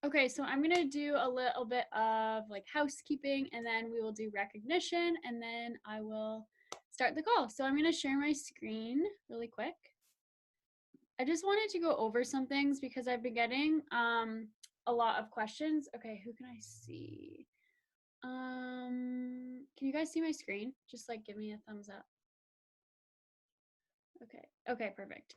Okay, so I'm gonna do a little bit of like housekeeping, and then we will do recognition, and then I will start the call. So I'm gonna share my screen really quick. I just wanted to go over some things because I've been getting a lot of questions. Okay, who can I see? Can you guys see my screen? Just like give me a thumbs up. Okay, perfect.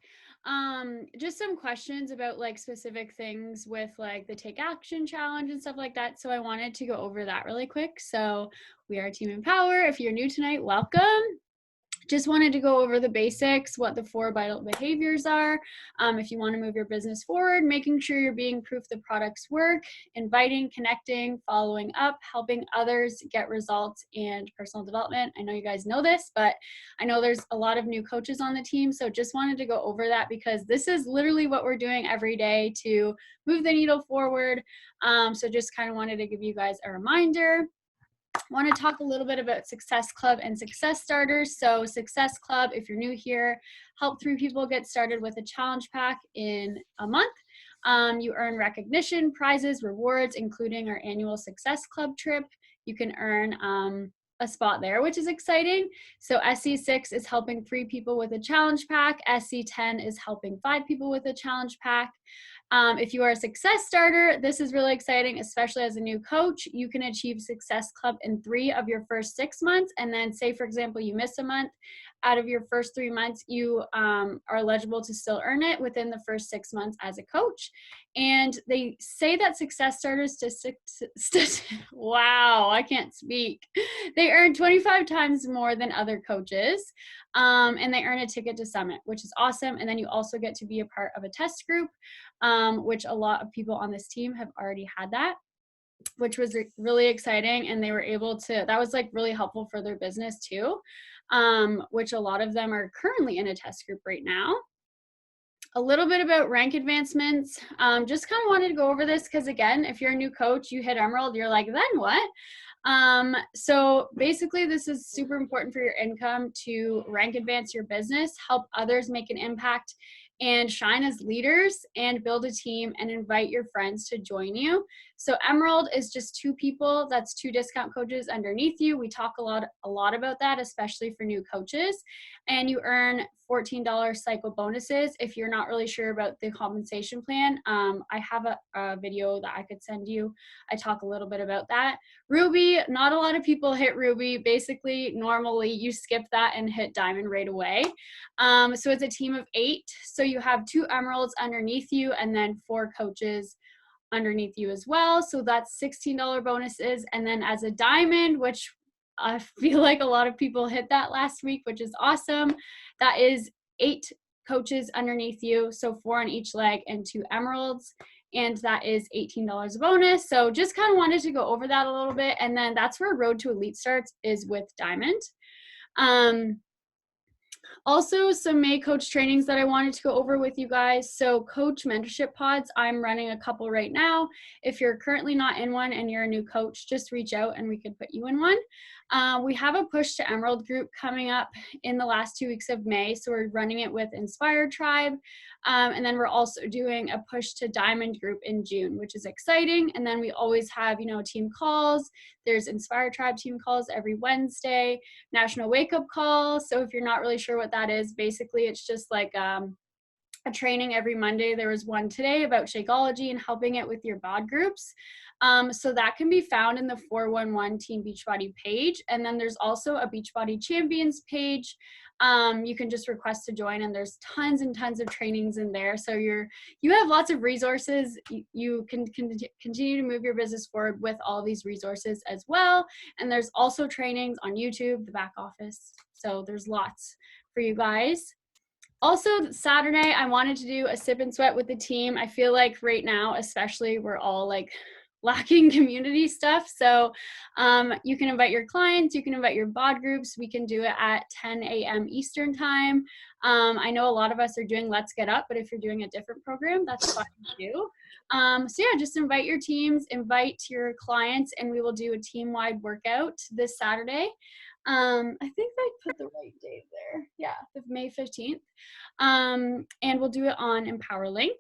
Just some questions about like specific things with like the Take Action Challenge and stuff like that. So I wanted to go over that really quick. So we are Team Empower. If you're new tonight, welcome. Just wanted to go over the basics, what the 4 vital behaviors are. If you want to move your business forward, making sure you're being proof the products work, inviting, connecting, following up, helping others get results, and personal development. I know you guys know this, but I know there's a lot of new coaches on the team. So just wanted to go over that because this is literally what we're doing every day to move the needle forward. So just kind of wanted to give you guys a reminder. Want to talk a little bit about Success Club and Success Starters. So Success Club, if you're new here, help 3 people get started with a challenge pack in a month. You earn recognition, prizes, rewards, including our annual Success Club trip. You can earn a spot there, which is exciting. So SC6 is helping 3 people with a challenge pack. SC10 is helping 5 people with a challenge pack. If you are a success starter, this is really exciting, especially as a new coach. You can achieve Success Club in 3 of your first 6 months. And then say, for example, you miss a month. Out of your first 3 months, you are eligible to still earn it within the first 6 months as a coach. And they say that success starters wow, I can't speak. They earn 25 times more than other coaches. And they earn a ticket to Summit, which is awesome. And then you also get to be a part of a test group, which a lot of people on this team have already had that, which was really exciting. And they were able to, that was like really helpful for their business too, which a lot of them are currently in a test group right now. A little bit about rank advancements. Just kind of wanted to go over this because, again, if you're a new coach, you hit Emerald, you're like, then what? So basically, this is super important for your income to rank advance your business, help others make an impact, and shine as leaders, and build a team and invite your friends to join you. So Emerald is just 2 people. That's 2 discount coaches underneath you. We talk a lot about that, especially for new coaches. And you earn $14 cycle bonuses. If you're not really sure about the compensation plan, I have a video that I could send you. I talk a little bit about that. Ruby, not a lot of people hit Ruby. Basically, normally you skip that and hit Diamond right away. So it's a team of 8. So you have 2 Emeralds underneath you and then 4 coaches underneath you as well. So that's $16 bonuses. And then as a Diamond, which I feel like a lot of people hit that last week, which is awesome, that is 8 coaches underneath you. So 4 on each leg and 2 Emeralds. And that is $18 a bonus. So just kind of wanted to go over that a little bit. And then that's where Road to Elite starts, is with Diamond. Also, some May coach trainings that I wanted to go over with you guys. So coach mentorship pods, I'm running a couple right now. If you're currently not in one and you're a new coach, just reach out and we could put you in one. We have a Push to Emerald group coming up in the last 2 weeks of May. So we're running it with Inspired Tribe. And then we're also doing a Push to Diamond group in June, which is exciting. And then we always have, team calls. There's Inspired Tribe team calls every Wednesday, National Wake Up Call. So if you're not really sure what that is, basically it's just like a training every Monday. There was one today about Shakeology and helping it with your bod groups. So that can be found in the 411 Team Beachbody page. And then there's also a Beachbody Champions page. You can just request to join, and there's tons and tons of trainings in there. So you have lots of resources. You can continue to move your business forward with all these resources as well. And there's also trainings on YouTube, the back office. So there's lots for you guys. Also, Saturday, I wanted to do a sip and sweat with the team. I feel like right now, especially, we're all like lacking community stuff. So you can invite your clients, you can invite your bod groups. We can do it at 10 a.m. Eastern time. I know a lot of us are doing Let's Get Up, but if you're doing a different program, that's fine too. So yeah, just invite your teams, invite your clients, and we will do a team-wide workout this Saturday. I think I put the right date there. Yeah, the May 15th. And we'll do it on EmpowerLink.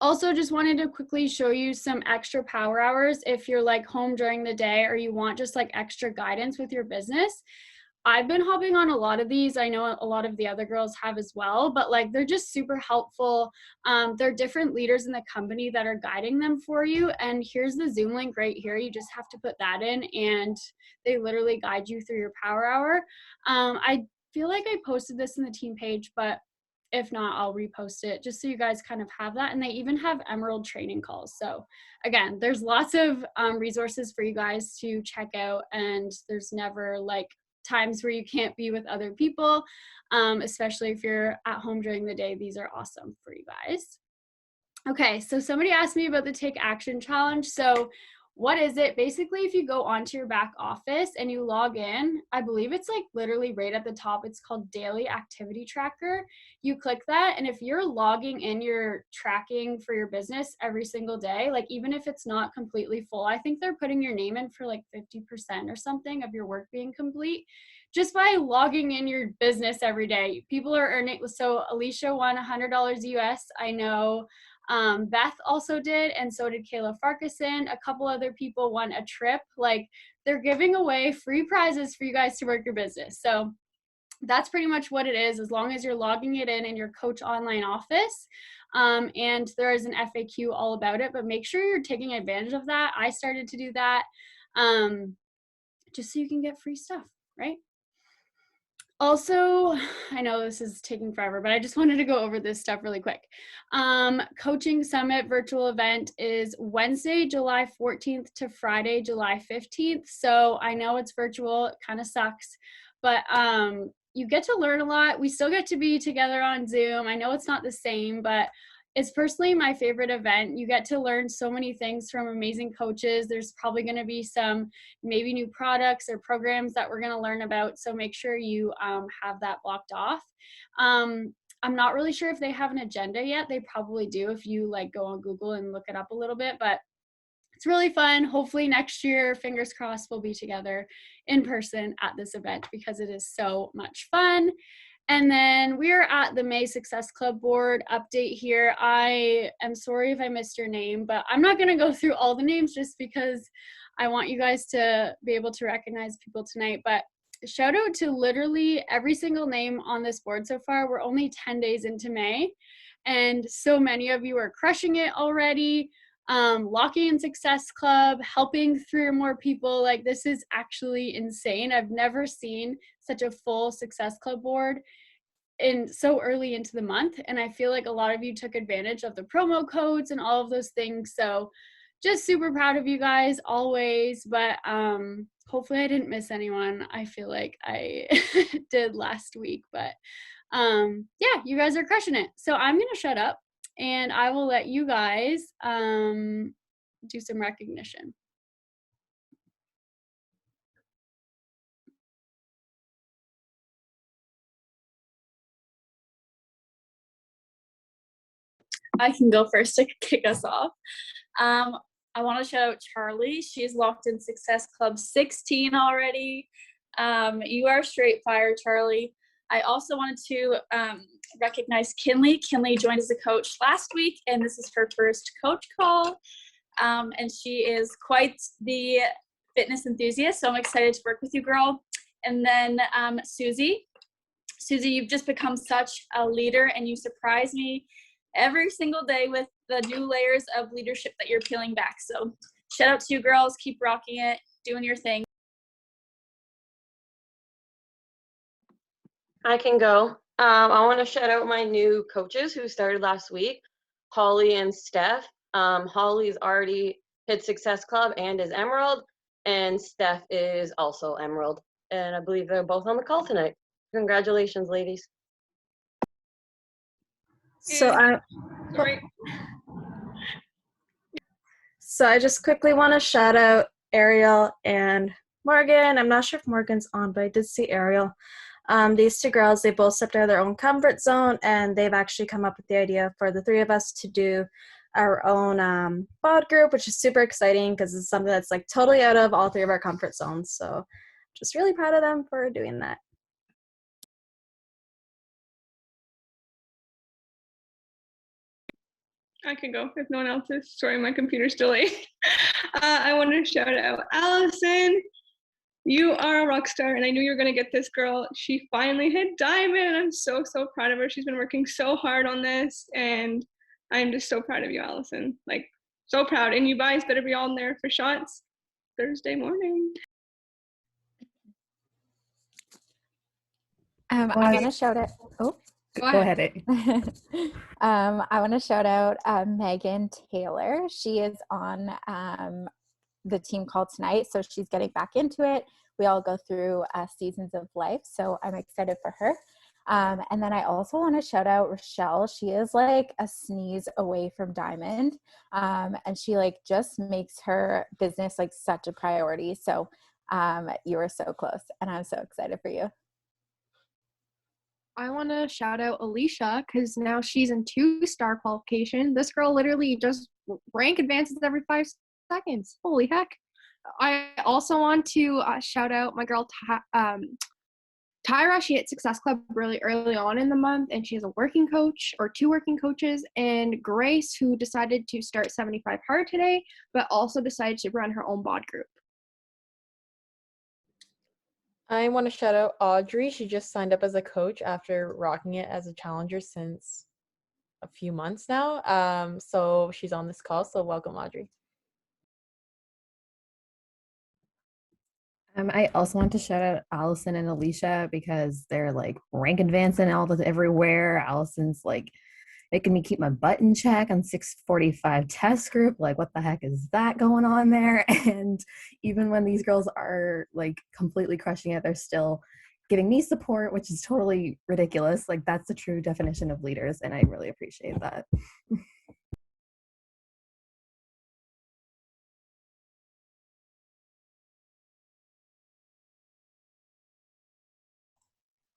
Also, just wanted to quickly show you some extra power hours if you're like home during the day or you want just like extra guidance with your business. I've been hopping on a lot of these. I know a lot of the other girls have as well, but like they're just super helpful. They're different leaders in the company that are guiding them for you. And here's the Zoom link right here. You just have to put that in and they literally guide you through your power hour. I feel like I posted this in the team page, but if not, I'll repost it just so you guys kind of have that. And they even have Emerald training calls. So again, there's lots of resources for you guys to check out, and there's never like times where you can't be with other people, especially if you're at home during the day. These are awesome for you guys. Okay, so somebody asked me about the Take Action Challenge. So what is it? Basically, if you go onto your back office and you log in, I believe it's like literally right at the top. It's called Daily Activity Tracker. You click that, and if you're logging in your tracking for your business every single day, like even if it's not completely full, I think they're putting your name in for like 50% or something of your work being complete. Just by logging in your business every day, people are earning. So Alicia won $100 US. I know Beth also did, and so did Kayla Farkason. A couple other people won a trip. Like they're giving away free prizes for you guys to work your business. So that's pretty much what it is, as long as you're logging it in your Coach Online office. And there is an FAQ all about it, but make sure you're taking advantage of that. I started to do that just so you can get free stuff, right? Also, I know this is taking forever, but I just wanted to go over this stuff really quick. Coaching Summit virtual event is Wednesday, July 14th to Friday, July 15th. So I know it's virtual, it kind of sucks, but you get to learn a lot. We still get to be together on Zoom. I know it's not the same, but it's personally my favorite event. You get to learn so many things from amazing coaches. There's probably going to be some maybe new products or programs that we're going to learn about. So make sure you have that blocked off. I'm not really sure if they have an agenda yet. They probably do if you like go on Google and look it up a little bit, but it's really fun. Hopefully next year, fingers crossed, we'll be together in person at this event because it is so much fun. And then we are at the May Success Club board update here. I am sorry if I missed your name, but I'm not going to go through all the names just because I want you guys to be able to recognize people tonight. But shout out to literally every single name on this board so far. We're only 10 days into May, and so many of you are crushing it already. Locking in Success Club, helping 3 or more people. Like this is actually insane. I've never seen such a full Success Club board in so early into the month, and I feel like a lot of you took advantage of the promo codes and all of those things. So just super proud of you guys always, but hopefully I didn't miss anyone. I feel like I did last week, but yeah, you guys are crushing it. So I'm gonna shut up and I will let you guys do some recognition. I can go first to kick us off. I want to shout out Charlie. She's locked in Success Club 16 already. You are straight fire, Charlie. I also wanted to recognize Kinley. Kinley joined as a coach last week, and this is her first coach call. And she is quite the fitness enthusiast, so I'm excited to work with you, girl. And then Susie. Susie, you've just become such a leader, and you surprise me every single day with the new layers of leadership that you're peeling back. So shout out to you girls. Keep rocking it, doing your thing. I can go. I want to shout out my new coaches who started last week, Holly and Steph. Holly's already hit Success Club and is Emerald, and Steph is also Emerald. And I believe they're both on the call tonight. Congratulations, ladies. So I just quickly want to shout out Ariel and Morgan. I'm not sure if Morgan's on, but I did see Ariel. These 2 girls, they both stepped out of their own comfort zone, and they've actually come up with the idea for the 3 of us to do our own bod group, which is super exciting because it's something that's like totally out of all 3 of our comfort zones. So just really proud of them for doing that. I can go if no one else is. Sorry, my computer's delayed. I want to shout out Allison. You are a rock star, and I knew you were going to get this, girl. She finally hit diamond, and I'm so, so proud of her. She's been working so hard on this, and I'm just so proud of you, Allison. Like, so proud. And you guys better be all in there for shots Thursday morning. I want to shout out. Oh, Go ahead. I want to shout out Megan Taylor. She is on the team call tonight, so she's getting back into it. We all go through seasons of life, so I'm excited for her. And then I also want to shout out Rochelle. She is like a sneeze away from diamond, and she like just makes her business like such a priority. So you are so close, and I'm so excited for you. I want to shout out Alicia because now she's in 2-star qualification. This girl literally just rank advances every 5 seconds. Holy heck. I also want to shout out my girl Tyra. She hit Success Club really early on in the month, and she has a working coach or 2 working coaches. And Grace, who decided to start 75 hard today, but also decided to run her own bod group. I want to shout out Audrey. She just signed up as a coach after rocking it as a challenger since a few months now. So she's on this call. So welcome, Audrey. I also want to shout out Allison and Alicia because they're like rank advancing all this everywhere. Allison's like making me keep my butt in check on 645 test group. Like, what the heck is that going on there? And even when these girls are like completely crushing it, they're still giving me support, which is totally ridiculous. Like, that's the true definition of leaders, and I really appreciate that.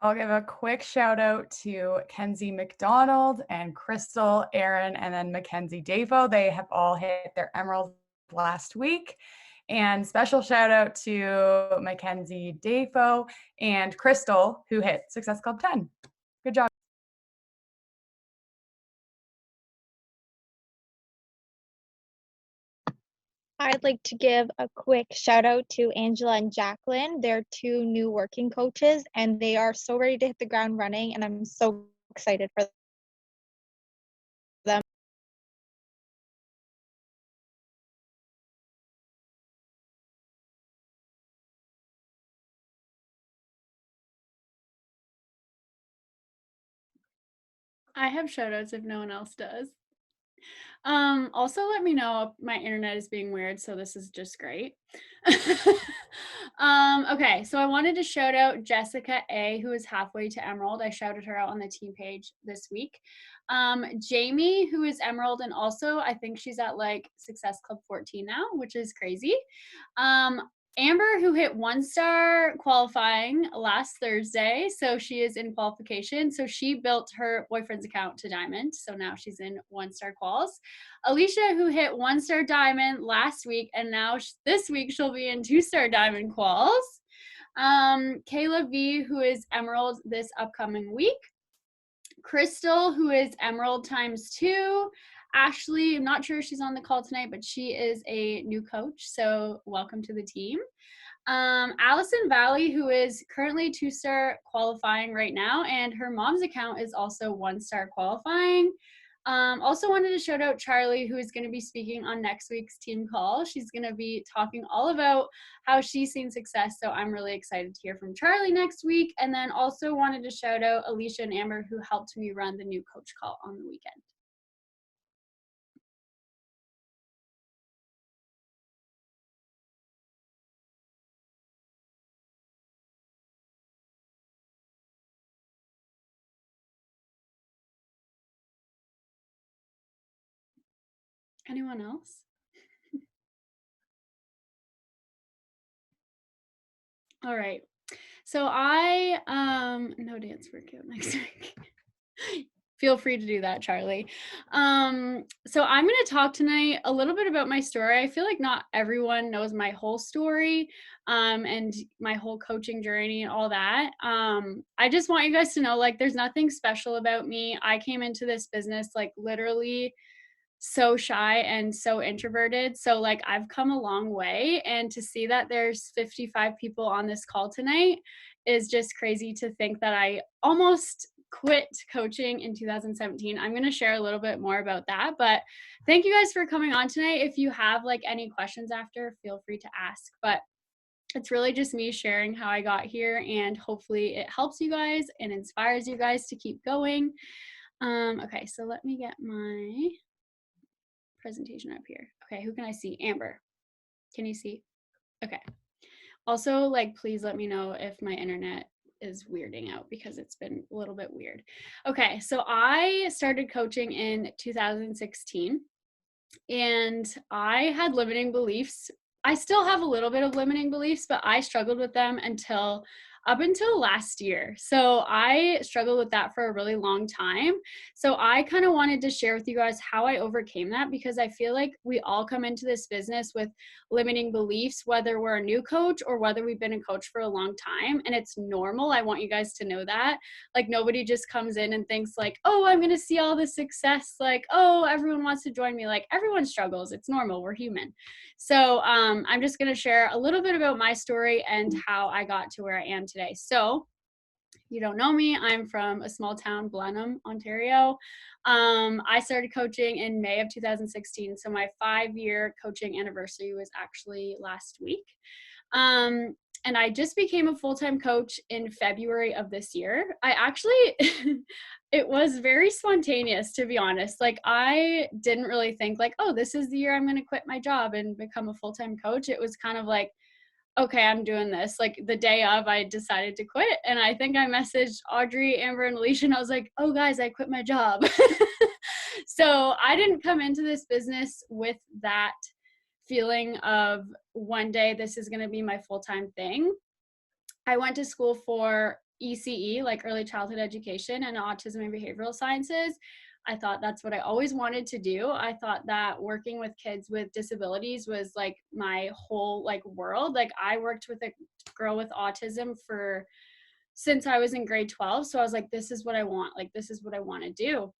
I'll give a quick shout out to Kenzie McDonald and Crystal, Aaron, and then Mackenzie Davo. They have all hit their emerald last week. And special shout out to Mackenzie Davo and Crystal, who hit Success Club 10. Good job. I'd like to give a quick shout out to Angela and Jacqueline. They're 2 new working coaches, and they are so ready to hit the ground running, and I'm so excited for them. I have shout outs if no one else does. Also let me know if my internet is being weird, so this is just great. Okay, so I wanted to shout out Jessica A, who is halfway to Emerald. I shouted her out on the team page this week. Jamie, who is Emerald, and also I think she's at like Success Club 14 now, which is crazy. Amber, who hit 1-star qualifying last Thursday, so she is in qualification. So she built her boyfriend's account to diamond, so now she's in 1-star quals. Alicia, who hit 1-star diamond last week, and now this week she'll be in 2-star diamond quals. Kayla V, who is emerald this upcoming week. Crystal, who is emerald ×2. Ashley, I'm not sure if she's on the call tonight, but she is a new coach, so welcome to the team. Allison Valley, who is currently 2-star qualifying right now, and her mom's account is also 1-star qualifying. Also wanted to shout out Charlie, who is going to be speaking on next week's team call. She's going to be talking all about how she's seen success, so I'm really excited to hear from Charlie next week. And then also wanted to shout out Alicia and Amber, who helped me run the new coach call on the weekend. Anyone else? All right. So I no dance workout next week. Feel free to do that, Charlie. So I'm going to talk tonight a little bit about my story. I feel like not everyone knows my whole story and my whole coaching journey and all that. I just want you guys to know, like, there's nothing special about me. I came into this business like literally so shy and so introverted. So like I've come a long way, and to see that there's 55 people on this call tonight is just crazy to think that I almost quit coaching in 2017. I'm going to share a little bit more about that, but thank you guys for coming on tonight. If you have like any questions after, feel free to ask, but it's really just me sharing how I got here, and hopefully it helps you guys and inspires you guys to keep going. Okay, so let me get my presentation up here. Okay, who can I see? Amber, can you see? Okay. Also, like, please let me know if my internet is weirding out, because it's been a little bit weird. Okay, so I started coaching in 2016, and I had limiting beliefs. I still have a little bit of limiting beliefs, but I struggled with them up until last year. So I struggled with that for a really long time. So I kind of wanted to share with you guys how I overcame that, because I feel like we all come into this business with limiting beliefs, whether we're a new coach or whether we've been a coach for a long time. And it's normal. I want you guys to know that. Like, nobody just comes in and thinks like, oh, I'm going to see all the success. Like, oh, everyone wants to join me. Like, everyone struggles. It's normal. We're human. So I'm just going to share a little bit about my story and how I got to where I am today. So you don't know me, I'm from a small town, Blenheim, Ontario. I started coaching in May of 2016. So my 5-year coaching anniversary was actually last week. And I just became a full-time coach in February of this year. I actually, it was very spontaneous, to be honest. Like, I didn't really think like, oh, this is the year I'm going to quit my job and become a full-time coach. It was kind of like, okay, I'm doing this. Like, the day of, I decided to quit. And I think I messaged Audrey, Amber, and Alicia, and I was like, oh guys, I quit my job. So I didn't come into this business with that feeling of one day this is going to be my full-time thing. I went to school for ECE, like early childhood education, and autism and behavioral sciences. I thought that's what I always wanted to do. I thought that working with kids with disabilities was like my whole like world. Like, I worked with a girl with autism since I was in grade 12. So I was like, this is what I want. Like, this is what I want to do.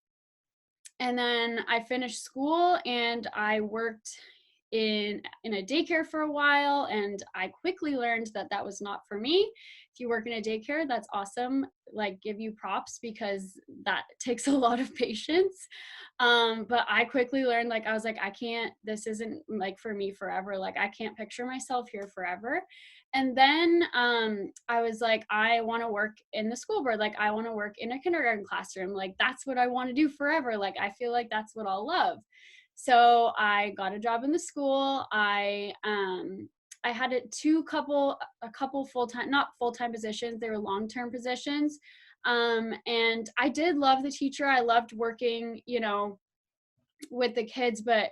And then I finished school and I worked in a daycare for a while, and I quickly learned that that was not for me. If you work in a daycare, that's awesome. Like, give you props, because that takes a lot of patience. But I quickly learned, like, I was like, this isn't like for me forever. Like, I can't picture myself here forever. And then I was like, I want to work in the school board. Like, I want to work in a kindergarten classroom. Like, that's what I want to do forever. Like, I feel like that's what I'll love. So I got a job in the school. I had a couple full-time, not full-time positions. They were long-term positions. And I did love the teacher. I loved working, with the kids, but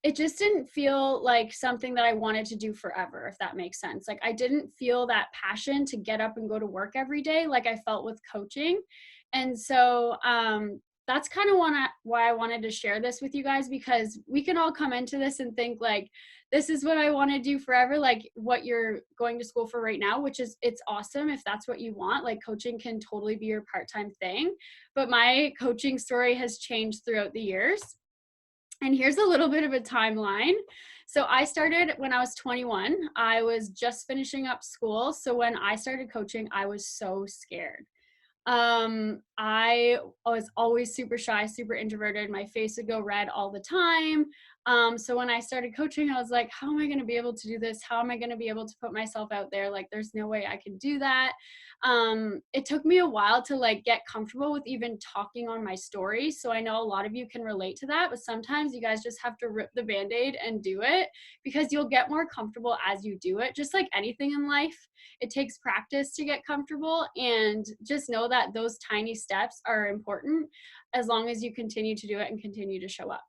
it just didn't feel like something that I wanted to do forever, if that makes sense. Like, I didn't feel that passion to get up and go to work every day like I felt with coaching. And so that's kind of why I wanted to share this with you guys, because we can all come into this and think like, this is what I want to do forever, like what you're going to school for right now, which is, it's awesome if that's what you want. Like, coaching can totally be your part-time thing. But my coaching story has changed throughout the years. And here's a little bit of a timeline. So I started when I was 21. I was just finishing up school. So when I started coaching, I was so scared. I was always super shy, super introverted. My face would go red all the time. So when I started coaching, I was like, how am I going to be able to do this? How am I going to be able to put myself out there? Like, there's no way I can do that. It took me a while to like get comfortable with even talking on my story. So I know a lot of you can relate to that, but sometimes you guys just have to rip the Band-Aid and do it, because you'll get more comfortable as you do it. Just like anything in life, it takes practice to get comfortable, and just know that those tiny steps are important as long as you continue to do it and continue to show up.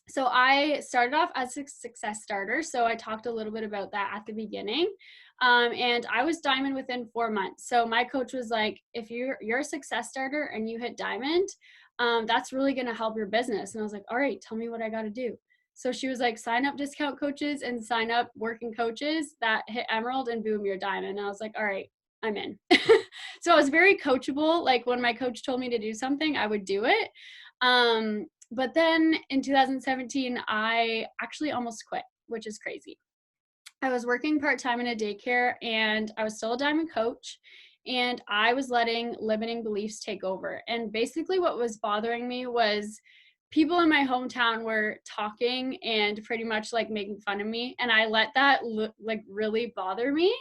So I started off as a success starter. So I talked a little bit about that at the beginning. And I was diamond within 4 months. So my coach was like, if you're a success starter and you hit diamond, that's really going to help your business. And I was like, all right, tell me what I got to do. So she was like, sign up discount coaches and sign up working coaches that hit emerald, and boom, you're diamond. And I was like, all right, I'm in. So I was very coachable. Like, when my coach told me to do something, I would do it. But then in 2017, I actually almost quit, which is crazy. I was working part-time in a daycare and I was still a diamond coach, and I was letting limiting beliefs take over. And basically what was bothering me was people in my hometown were talking and pretty much like making fun of me, and I let that like really bother me.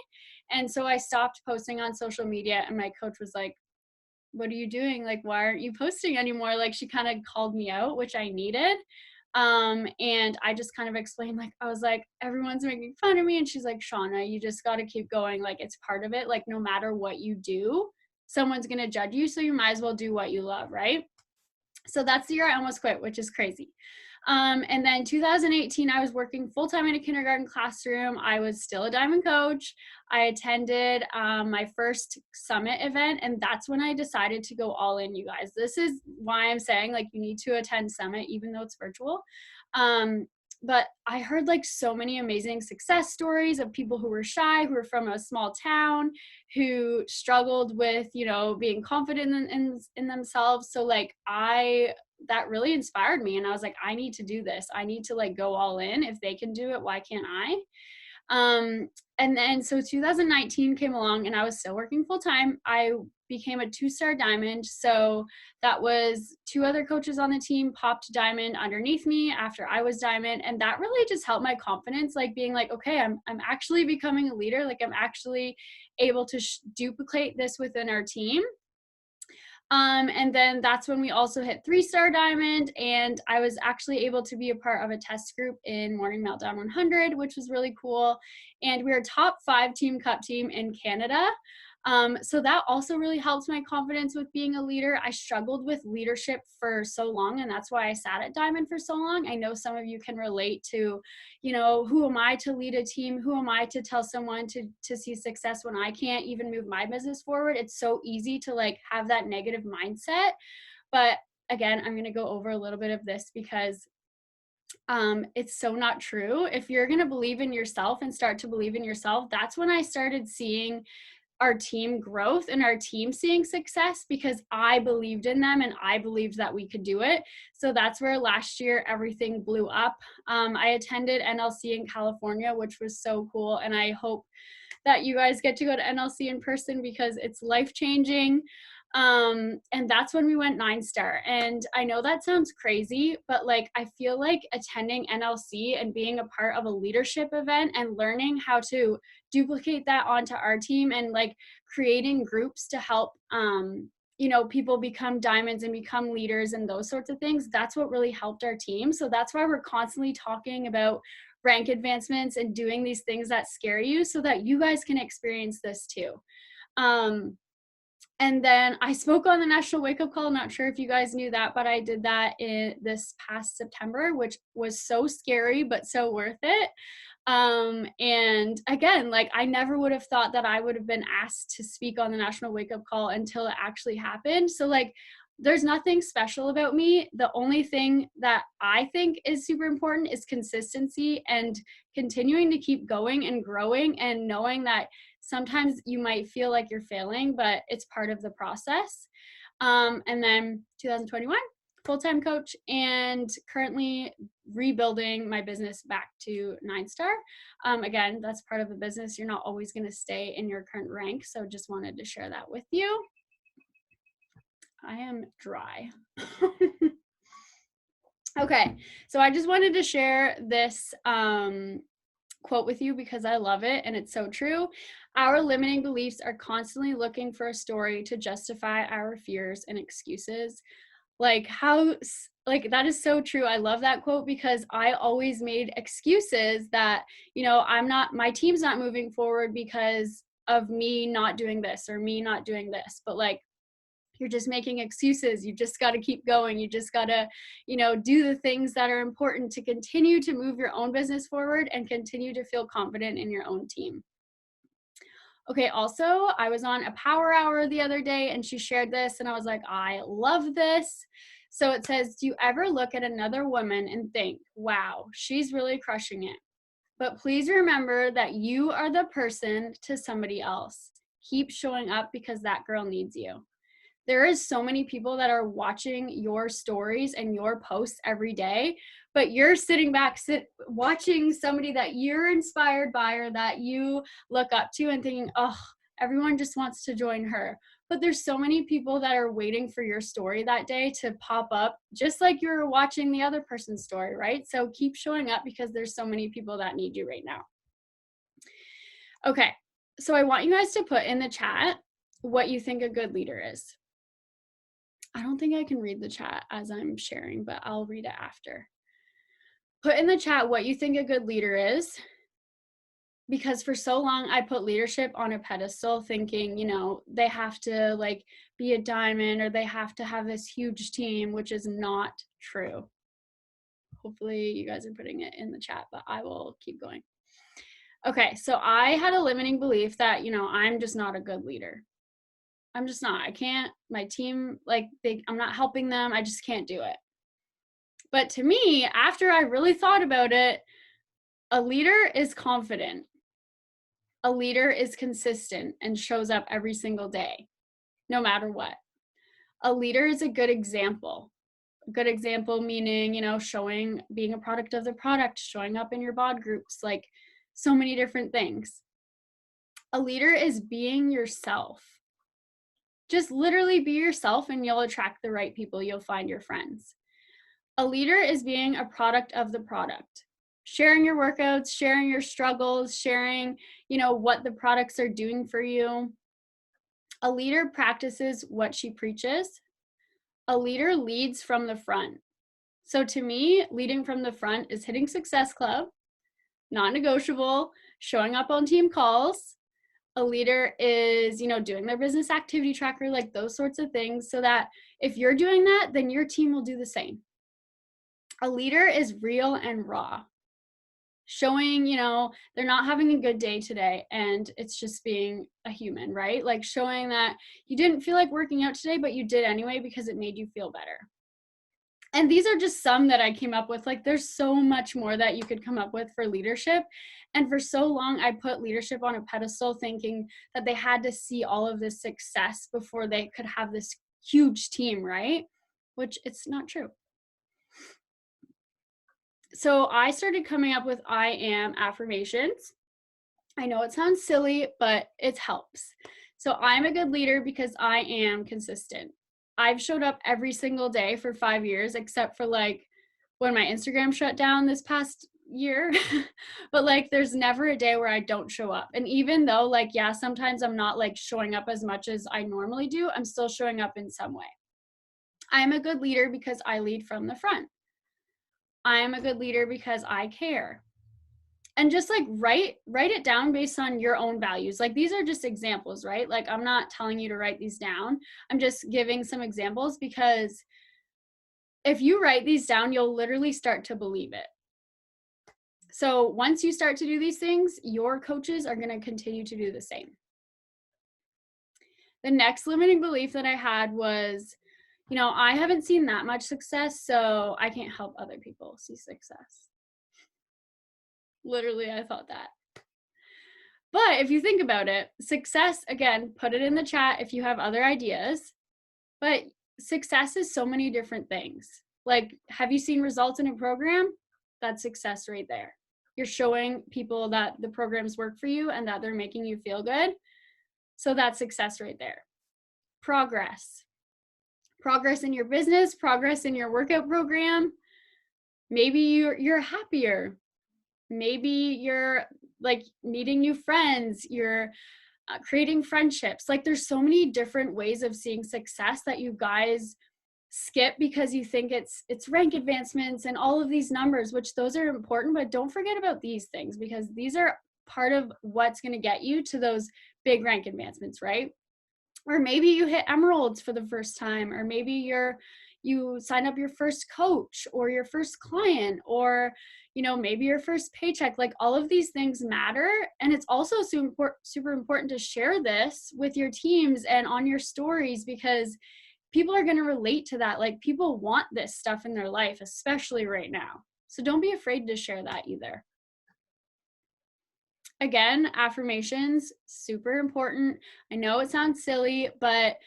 And so I stopped posting on social media, and my coach was like, what are you doing? Like, why aren't you posting anymore? Like, she kind of called me out, which I needed. And I just kind of explained, like, I was like, everyone's making fun of me. And she's like, Shawna, you just got to keep going. Like, it's part of it. Like, no matter what you do, someone's going to judge you. So you might as well do what you love, right? So that's the year I almost quit, which is crazy. And then 2018, I was working full-time in a kindergarten classroom. I was still a diamond coach. I attended my first summit event, and that's when I decided to go all in, you guys. This is why I'm saying, like, you need to attend summit, even though it's virtual. But I heard like so many amazing success stories of people who were shy, who were from a small town, who struggled with, you know, being confident in themselves. So like that really inspired me, and I was like, I need to do this. I need to like go all in. If they can do it, why can't I? And then so 2019 came along and I was still working full time. I became a 2-star diamond. So that was 2 other coaches on the team popped diamond underneath me after I was diamond. And that really just helped my confidence, like being like, okay, I'm actually becoming a leader. Like I'm actually able to duplicate this within our team. And then that's when we also hit 3-star diamond, and I was actually able to be a part of a test group in Morning Meltdown 100, which was really cool. And we were top 5 team cup team in Canada. So that also really helps my confidence with being a leader. I struggled with leadership for so long, and that's why I sat at diamond for so long. I know some of you can relate to, you know, who am I to lead a team? Who am I to tell someone to see success when I can't even move my business forward? It's so easy to like have that negative mindset. But again, I'm going to go over a little bit of this because it's so not true. If you're going to believe in yourself and start to believe in yourself, that's when I started seeing our team growth and our team seeing success, because I believed in them and I believed that we could do it. So that's where last year everything blew up. I attended NLC in California, which was so cool. And I hope that you guys get to go to NLC in person because it's life-changing. And that's when we went 9-star. And I know that sounds crazy, but like, I feel like attending NLC and being a part of a leadership event and learning how to duplicate that onto our team and like creating groups to help, you know, people become diamonds and become leaders and those sorts of things. That's what really helped our team. So that's why we're constantly talking about rank advancements and doing these things that scare you so that you guys can experience this too. And then I spoke on the National Wake Up Call. Not sure if you guys knew that, but I did that in this past September, which was so scary, but so worth it. And again, like I never would have thought that I would have been asked to speak on the National Wake Up Call until it actually happened. So like, there's nothing special about me. The only thing that I think is super important is consistency and continuing to keep going and growing and knowing that sometimes you might feel like you're failing, but it's part of the process. And then 2021, full-time coach, and currently rebuilding my business back to 9-star. Again, that's part of the business. You're not always going to stay in your current rank. So just wanted to share that with you. I am dry. Okay, so I just wanted to share this quote with you because I love it and it's so true. Our limiting beliefs are constantly looking for a story to justify our fears and excuses. Like that is so true. I love that quote because I always made excuses that, you know, my team's not moving forward because of me not doing this or me not doing this. But like, you're just making excuses. You just got to keep going. You just got to, you know, do the things that are important to continue to move your own business forward and continue to feel confident in your own team. Okay, also, I was on a power hour the other day and she shared this and I was like, I love this. So it says, do you ever look at another woman and think, wow, she's really crushing it? But please remember that you are the person to somebody else. Keep showing up because that girl needs you. There is so many people that are watching your stories and your posts every day, but you're sitting back watching somebody that you're inspired by or that you look up to and thinking, oh, everyone just wants to join her. But there's so many people that are waiting for your story that day to pop up, just like you're watching the other person's story, right? So keep showing up because there's so many people that need you right now. Okay, so I want you guys to put in the chat what you think a good leader is. I don't think I can read the chat as I'm sharing, but I'll read it after. Put in the chat what you think a good leader is, because for so long I put leadership on a pedestal thinking, you know, they have to like be a diamond or they have to have this huge team, which is not true. Hopefully you guys are putting it in the chat, but I will keep going. Okay, so I had a limiting belief that, you know, I'm just not a good leader. I'm just not. I can't, my team, like, I'm not helping them. I just can't do it. But to me, after I really thought about it, a leader is confident. A leader is consistent and shows up every single day, no matter what. A leader is a good example. A good example meaning, you know, showing, being a product of the product, showing up in your bod groups, like so many different things. A leader is being yourself. Just literally be yourself and you'll attract the right people. You'll find your friends. A leader is being a product of the product. Sharing your workouts, sharing your struggles, sharing, you know, what the products are doing for you. A leader practices what she preaches. A leader leads from the front. So to me, leading from the front is hitting Success Club, non-negotiable, showing up on team calls. A leader is, you know, doing their business activity tracker, like those sorts of things, so that if you're doing that, then your team will do the same. A leader is real and raw. Showing, you know, they're not having a good day today and it's just being a human, right? Like showing that you didn't feel like working out today, but you did anyway because it made you feel better. And these are just some that I came up with. Like there's so much more that you could come up with for leadership. And for so long, I put leadership on a pedestal thinking that they had to see all of this success before they could have this huge team, right? Which it's not true. So I started coming up with I am affirmations. I know it sounds silly, but it helps. So I'm a good leader because I am consistent. I've showed up every single day for 5 years, except for like when my Instagram shut down this past year. But like there's never a day where I don't show up. And even though like, yeah, sometimes I'm not like showing up as much as I normally do, I'm still showing up in some way. I'm a good leader because I lead from the front. I am a good leader because I care. And just like write it down based on your own values. Like these are just examples, right? Like I'm not telling you to write these down. I'm just giving some examples because if you write these down, you'll literally start to believe it. So once you start to do these things, your coaches are going to continue to do the same. The next limiting belief that I had was, you know, I haven't seen that much success, so I can't help other people see success. Literally, I thought that. But if you think about it, success, again, put it in the chat if you have other ideas. But success is so many different things. Like, have you seen results in a program? That's success right there. You're showing people that the programs work for you and that they're making you feel good. So that's success right there. Progress. Progress in your business, progress in your workout program. Maybe you're happier. Maybe you're like meeting new friends, you're creating friendships. Like there's so many different ways of seeing success that you guys skip because you think it's rank advancements and all of these numbers, which those are important, but don't forget about these things because these are part of what's going to get you to those big rank advancements, right? Or maybe you hit emeralds for the first time, or maybe you sign up your first coach or your first client, or you know, maybe your first paycheck. Like all of these things matter. And it's also super important to share this with your teams and on your stories because people are going to relate to that. Like people want this stuff in their life, especially right now. So don't be afraid to share that either. Again, affirmations, super important. I know it sounds silly, but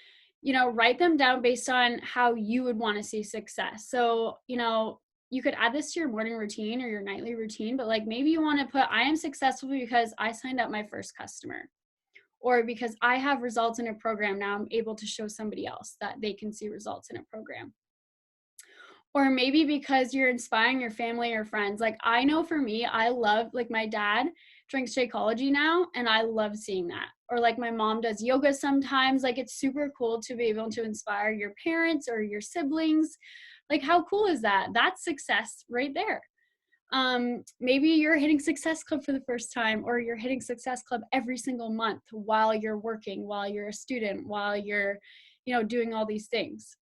you know, write them down based on how you would want to see success. So, you know, you could add this to your morning routine or your nightly routine, but like maybe you want to put, I am successful because I signed up my first customer, or because I have results in a program. Now I'm able to show somebody else that they can see results in a program. Or maybe because you're inspiring your family or friends. Like I know for me, I love, like my dad drinks Shakeology now, and I love seeing that. Or like my mom does yoga sometimes. Like it's super cool to be able to inspire your parents or your siblings. Like how cool is that? That's success right there. Maybe you're hitting Success Club for the first time, or you're hitting Success Club every single month while you're working, while you're a student, while you're, you know, doing all these things.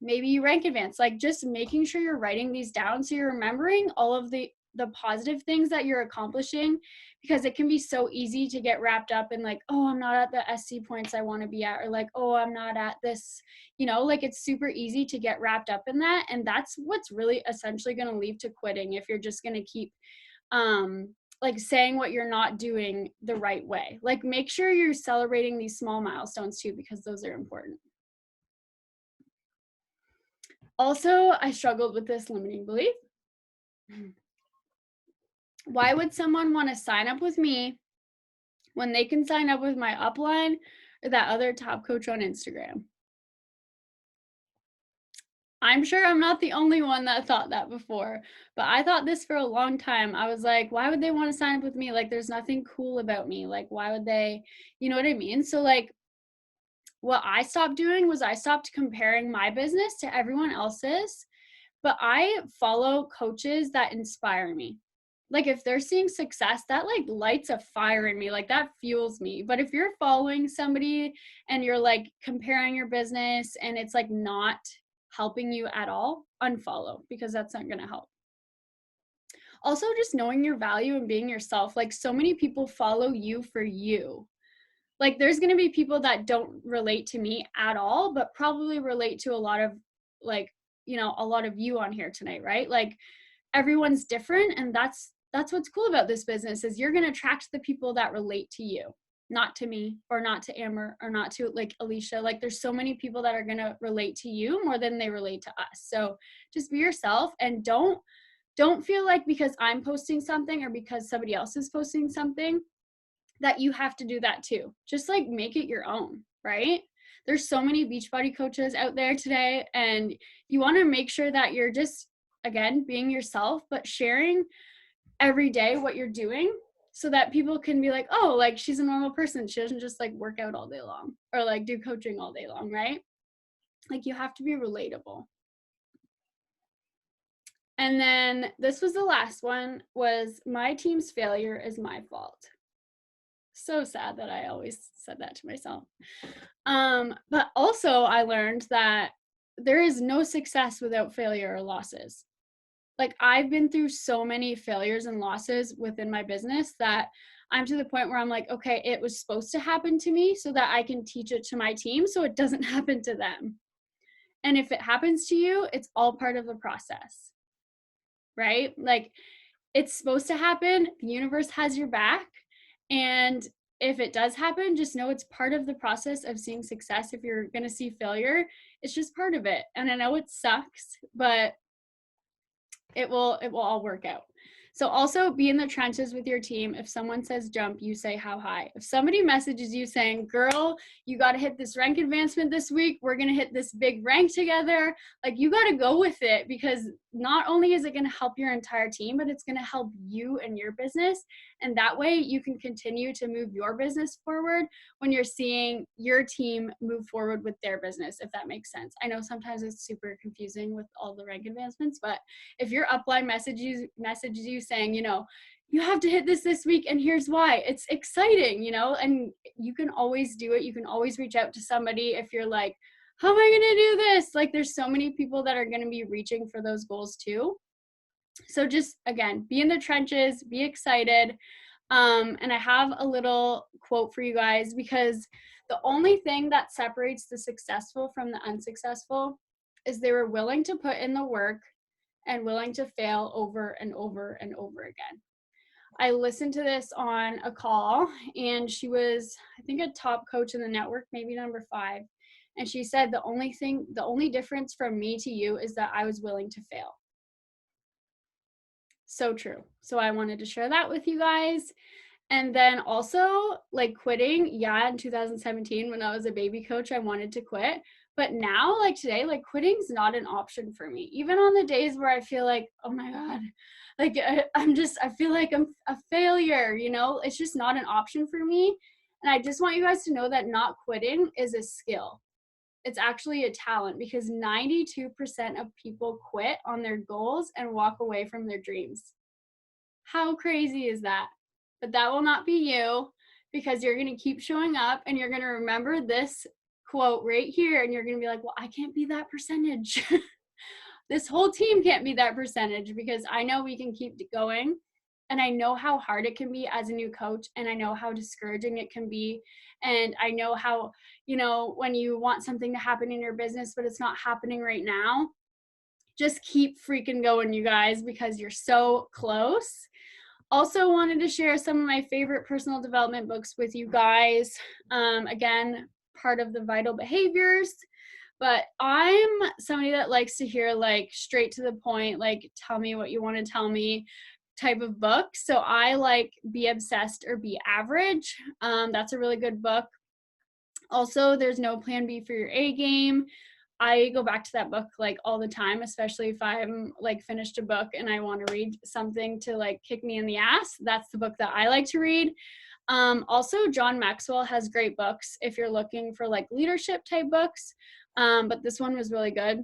Maybe you rank advance, like just making sure you're writing these down so you're remembering all of the positive things that you're accomplishing, because it can be so easy to get wrapped up in like, oh, I'm not at the SC points I want to be at, or like, oh, I'm not at this, you know, like it's super easy to get wrapped up in that. And that's what's really essentially going to lead to quitting if you're just going to keep like saying what you're not doing the right way. Like make sure you're celebrating these small milestones too, because those are important. Also, I struggled with this limiting belief. Why would someone want to sign up with me when they can sign up with my upline or that other top coach on Instagram? I'm sure I'm not the only one that thought that before, but I thought this for a long time. I was like, why would they want to sign up with me? Like, there's nothing cool about me. Like, why would they, you know what I mean? So like, what I stopped doing was I stopped comparing my business to everyone else's, but I follow coaches that inspire me. Like if they're seeing success, that like lights a fire in me, like that fuels me. But if you're following somebody and you're like comparing your business and it's like not helping you at all, unfollow, because that's not going to help. Also, just knowing your value and being yourself. Like so many people follow you for you. Like there's going to be people that don't relate to me at all, but probably relate to a lot of like, you know, a lot of you on here tonight, right? Like everyone's different, and that's what's cool about this business is you're going to attract the people that relate to you, not to me or not to Amber or not to like Alicia. Like there's so many people that are going to relate to you more than they relate to us. So just be yourself, and don't feel like because I'm posting something or because somebody else is posting something that you have to do that too. Just like make it your own, right? There's so many Beachbody coaches out there today, and you want to make sure that you're just, again, being yourself, but sharing every day what you're doing so that people can be like, oh, like she's a normal person. She doesn't just like work out all day long or like do coaching all day long, right? Like you have to be relatable. And then this was the last one, was my team's failure is my fault. So sad that I always said that to myself. But also I learned that there is no success without failure or losses. Like I've been through so many failures and losses within my business that I'm to the point where I'm like, okay, it was supposed to happen to me so that I can teach it to my team so it doesn't happen to them. And if it happens to you, it's all part of the process, right? Like it's supposed to happen. The universe has your back. And if it does happen, just know it's part of the process of seeing success. If you're going to see failure, it's just part of it. And I know it sucks, but it will all work out. So also be in the trenches with your team. If someone says jump, you say how high. If somebody messages you saying, girl, you got to hit this rank advancement this week, we're going to hit this big rank together, like you got to go with it, because not only is it going to help your entire team, but it's going to help you and your business. And that way you can continue to move your business forward when you're seeing your team move forward with their business, if that makes sense. I know sometimes it's super confusing with all the rank advancements, but if your upline messages you saying, you know, you have to hit this week and here's why, it's exciting, you know, and you can always do it. You can always reach out to somebody if you're like, how am I going to do this? Like there's so many people that are going to be reaching for those goals too. So just, again, be in the trenches, be excited. And I have a little quote for you guys, because the only thing that separates the successful from the unsuccessful is they were willing to put in the work and willing to fail over and over and over again. I listened to this on a call, and she was, I think, a top coach in the network, maybe number 5. And she said, the only difference from me to you is that I was willing to fail. So true. So I wanted to share that with you guys. And then also, like, quitting, in 2017 when I was a baby coach, I wanted to quit. But now, like today, like, quitting's not an option for me. Even on the days where I feel like, oh my God, like I feel like I'm a failure, you know, it's just not an option for me. And I just want you guys to know that not quitting is a skill. It's actually a talent, because 92% of people quit on their goals and walk away from their dreams. How crazy is that? But that will not be you, because you're going to keep showing up and you're going to remember this quote right here, and you're going to be like, well, I can't be that percentage. This whole team can't be that percentage, because I know we can keep going. And I know how hard it can be as a new coach, and I know how discouraging it can be. And I know how, you know, when you want something to happen in your business, but it's not happening right now, just keep freaking going, you guys, because you're so close. Also wanted to share some of my favorite personal development books with you guys. Again, part of the Vital Behaviors, but I'm somebody that likes to hear, like, straight to the point, like, tell me what you want to tell me type of book. So I like Be Obsessed or Be Average. That's a really good book. Also, there's No Plan B for Your A Game. I go back to that book like all the time, especially if I'm like finished a book and I want to read something to like kick me in the ass. That's the book that I like to read. Also, John Maxwell has great books if you're looking for like leadership type books. But this one was really good.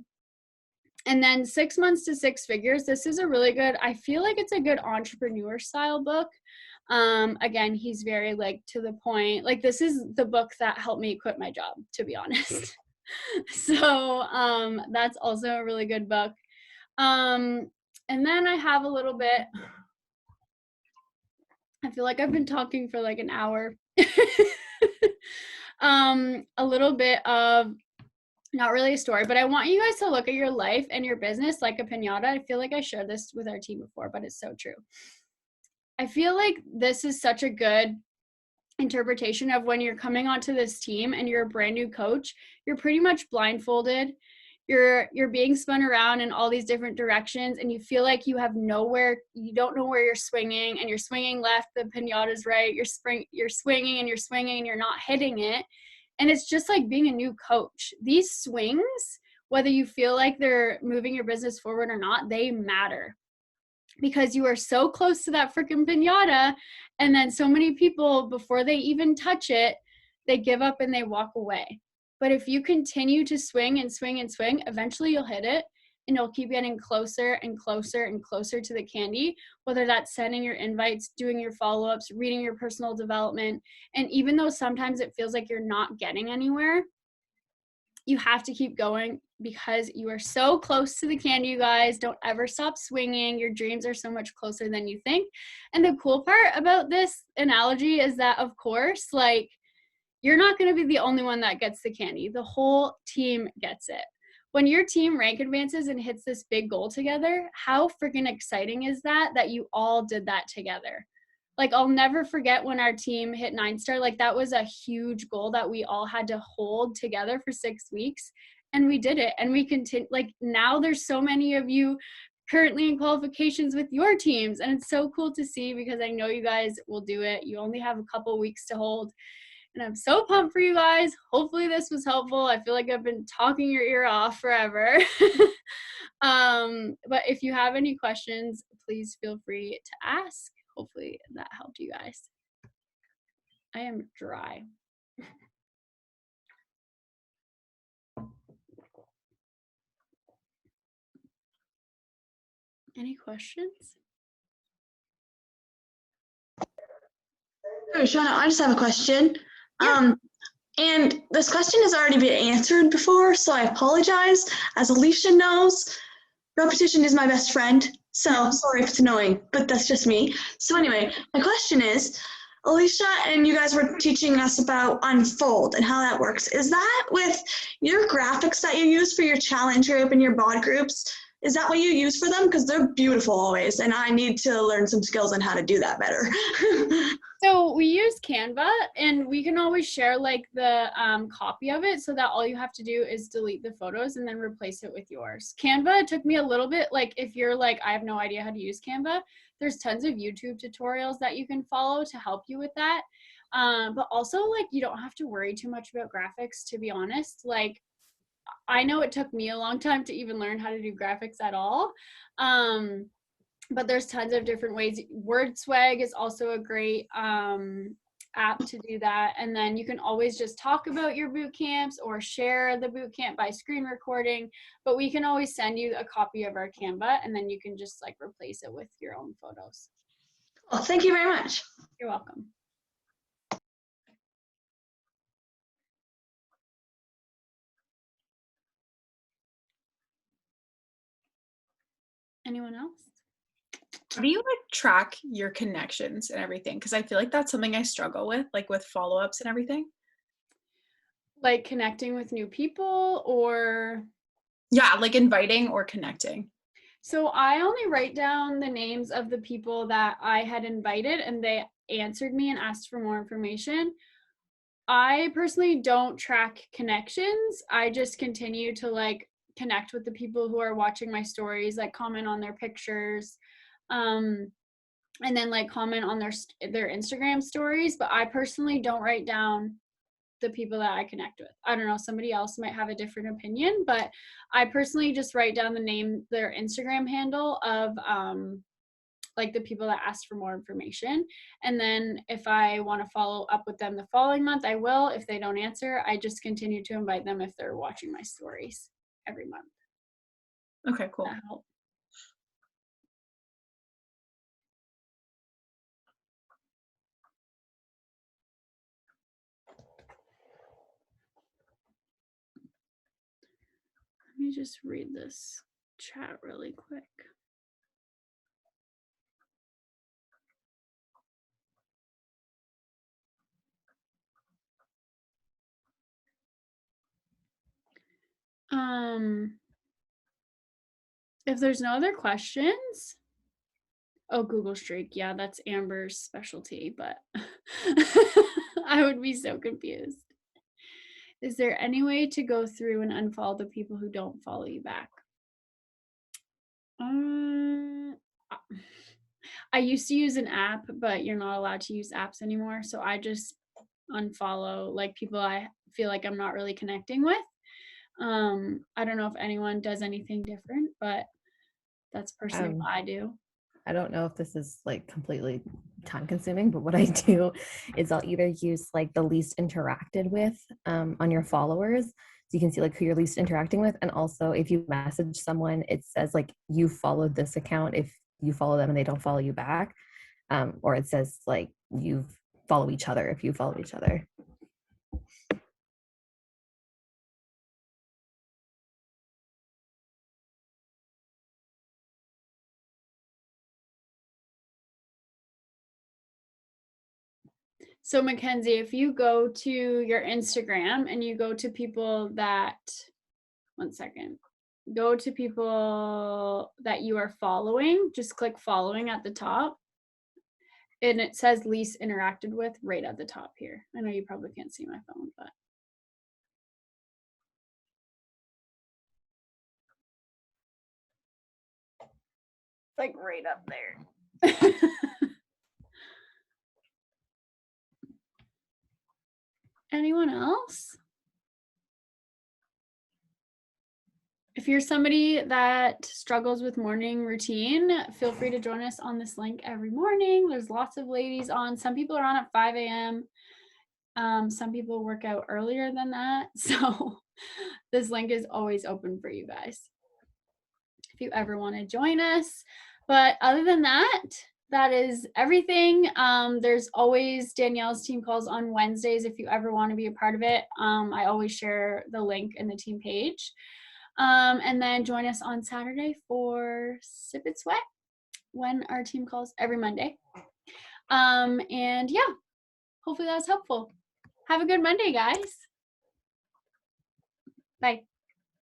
And then 6 Months to Six Figures. This is a really good, I feel like it's a good entrepreneur style book. Again, he's very like to the point. Like, this is the book that helped me quit my job, to be honest. So that's also a really good book. And then I have a little bit, I feel like I've been talking for like an hour. A little bit of, not really a story, but I want you guys to look at your life and your business like a piñata. I feel like I shared this with our team before, but it's so true. I feel like this is such a good interpretation of when you're coming onto this team and you're a brand new coach, you're pretty much blindfolded. You're being spun around in all these different directions, and you feel like you have nowhere, you don't know where you're swinging, and you're swinging left, the piñata's right, you're swinging and you're not hitting it. And it's just like being a new coach. These swings, whether you feel like they're moving your business forward or not, they matter, because you are so close to that freaking piñata. And then so many people, before they even touch it, they give up and they walk away. But if you continue to swing and swing and swing, eventually you'll hit it, and you'll keep getting closer and closer and closer to the candy, whether that's sending your invites, doing your follow-ups, reading your personal development. And even though sometimes it feels like you're not getting anywhere, you have to keep going, because you are so close to the candy, you guys. Don't ever stop swinging. Your dreams are so much closer than you think. And the cool part about this analogy is that, of course, like, you're not going to be the only one that gets the candy. The whole team gets it. When your team rank advances and hits this big goal together, how freaking exciting is that you all did that together? Like, I'll never forget when our team hit 9-star. Like, that was a huge goal that we all had to hold together for 6 weeks, and we did it. And we continue. Like, now there's so many of you currently in qualifications with your teams, and it's so cool to see, because I know you guys will do it. You only have a couple weeks to hold. And I'm so pumped for you guys. Hopefully this was helpful. I feel like I've been talking your ear off forever. But if you have any questions, please feel free to ask. Hopefully that helped you guys. I am dry. Any questions? Sure, Shawna, I just have a question. Yeah. And this question has already been answered before, so I apologize. As Alicia knows, repetition is my best friend, so sorry if it's annoying, but that's just me. So anyway, my question is, Alicia and you guys were teaching us about Unfold and how that works. Is that with your graphics that you use for your challenge group and your bod groups? Is that what you use for them? Because they're beautiful always, and I need to learn some skills on how to do that better. So we use Canva, and we can always share like the copy of it, so that all you have to do is delete the photos and then replace it with yours. Canva took me a little bit, like if you're like, I have no idea how to use Canva, there's tons of YouTube tutorials that you can follow to help you with that. But also, like, you don't have to worry too much about graphics, to be honest. Like, I know it took me a long time to even learn how to do graphics at all. But there's tons of different ways. WordSwag is also a great app to do that. And then you can always just talk about your boot camps or share the boot camp by screen recording. But we can always send you a copy of our Canva, and then you can just like replace it with your own photos. Well, thank you very much. You're welcome. Anyone else? How do you like track your connections and everything? Because I feel like that's something I struggle with, like with follow-ups and everything. Like connecting with new people, or? Yeah, like inviting or connecting. So I only write down the names of the people that I had invited, and they answered me and asked for more information. I personally don't track connections. I just continue to like connect with the people who are watching my stories, like comment on their pictures, and then like comment on their Instagram stories. But I personally don't write down the people that I connect with. I don't know, somebody else might have a different opinion, but I personally just write down the name, their Instagram handle of like the people that asked for more information. And then if I want to follow up with them the following month, I will. If they don't answer, I just continue to invite them if they're watching my stories every month. Okay, cool. That help? Let me just read this chat really quick. If there's no other questions, oh, Google Streak, yeah, that's Amber's specialty, but I would be so confused. Is there any way to go through and unfollow the people who don't follow you back? I used to use an app, but you're not allowed to use apps anymore. So I just unfollow like people I feel like I'm not really connecting with. I don't know if anyone does anything different, but that's personally what I do. I don't know if this is like completely time consuming, but what I do is I'll either use like the least interacted with on your followers. So you can see like who you're least interacting with. And also if you message someone, it says like you followed this account if you follow them and they don't follow you back. Or it says like you follow each other if you follow each other. So Mackenzie, if you go to your Instagram and you go to people that, one second, go to people that you are following, just click following at the top. And it says least interacted with right at the top here. I know you probably can't see my phone, but. It's like right up there. Anyone else? If you're somebody that struggles with morning routine, feel free to join us on this link every morning. There's lots of ladies on. Some people are on at 5 a.m. Some people work out earlier than that. So this link is always open for you guys if you ever want to join us. But other than that, that is everything. There's always Danielle's team calls on Wednesdays if you ever want to be a part of it. I always share the link in the team page. And then join us on Saturday for Sip It Sweat when our team calls every Monday. And yeah, hopefully that was helpful. Have a good Monday, guys. Bye.